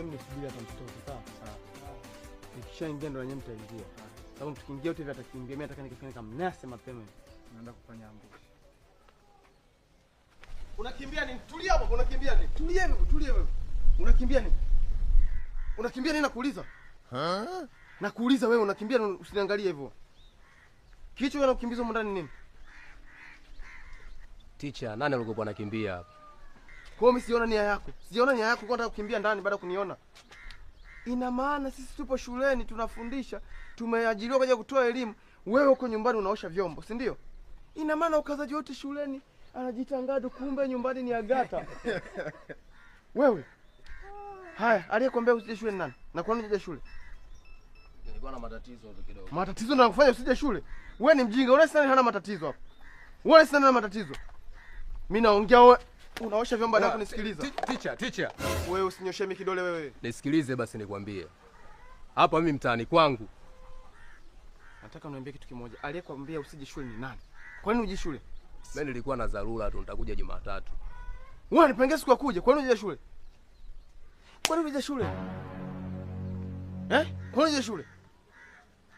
nyinyi msubiri hapa mtoto sawa? Nikishaingia ndo nyinyi mtaingia. Sababu tukiingia wote atakimbia, mimi nataka nikifanye kama mnase mapema. Naenda kufanya ambush. Unakimbia nini? Tulia hapo, unakimbia nini? Tulia wewe. Unakimbia nini? Unakimbia nini nakuuliza? Nakuuliza wewe unakimbia, usiniangalie hivyo. Kichwa wewe unakimbiza huko ndani nini? Teacher, nani alikuwa anakimbia hapa? Kwa hiyo mimi siona nia yako. Siona nia yako kwenda kukimbia ndani baada ya kuniona. Ina maana sisi tupo shuleni tunafundisha, tumeajiriwa kwa ajili ya kutoa elimu. Wewe uko nyumbani unaosha vyombo, si ndio? Ina maana ukazaji wote shuleni anajitangado, kumbe nyumbani ni Agata. Wewe. Haya, aliyekwambia usije shule ni nani? Na kwa nini unje shule? Nilikuwa na matatizo tu kidogo. Matatizo ndio nakufanya usije shule? Wewe ni mjinga, unasi nani hana matatizo hapa? Wewe si nani hana matatizo? Mimi naongea wewe unaosha vyombo baada ya kunisikiliza. Teacher. Wewe usinyoshe mimi kidole wewe. Nisikilize basi nikwambie. Hapa mimi mtaani kwangu. Nataka uniambie kitu kimoja. Aliyekwambia usije shule ni nani? Kwa nini uje shule? Mimi nilikuwa na dharura tu, nitakuja Jumatatu. Wewe unipengea siku ya kuja. Kwa nini uje shule? Kwa nini uje shule? Kwa nini uje shule?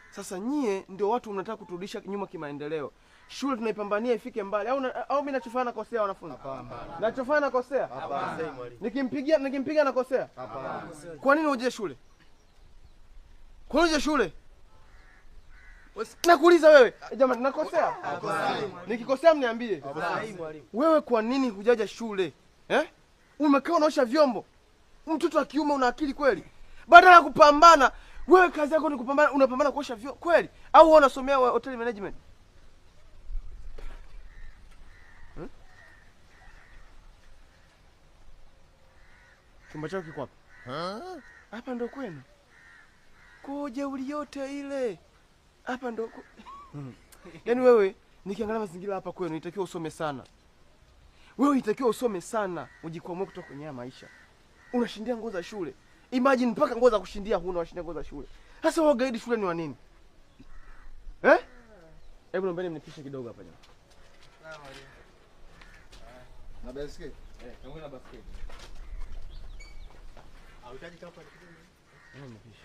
Sasa nyie ndio watu mnataka kuturudisha nyuma kimaendeleo. Shule tunaipambania ifike mbali. Au mimi nachofanya nakosea wanafunzi? Hapana. Nachofanya nakosea? Hapana. Nikimpiga nakosea? Hapana. Kwa nini uje shule? Kwa nini uje shule? Nakuuliza wewe. Jamani nakosea? Hapana. Nikikosea mniambie. Sahihi mwalimu. Wewe kwa nini hujaja shule? Umekaa unaosha vyombo. Mtoto wa kiume una akili kweli? Badala ya kupambana, wewe kazi yako ni kupambana, unapambana kuosha vyombo kweli? Au wewe unasomea hotel management? Chumba chako kiko wapi? Hapa ndo kwenu. Koje uliote ile. Hapa ndo yaani wewe nikiangalia mazingira hapa kwenu itakiwa usome sana. Wewe itakiwa usome sana, ujikwamue kutoka kwenye maisha. Unashindia nguo za shule. Imagine mpaka nguo za kushindia huna, unashindia nguo za shule. Sasa wewe gaidi shule ni wa nini? Hebu naomba mnipishe kidogo hapa jamaa. Sawa mwalimu. Na basket? Naomba na basket. Au hitaji kapa kidogo? Nipishe.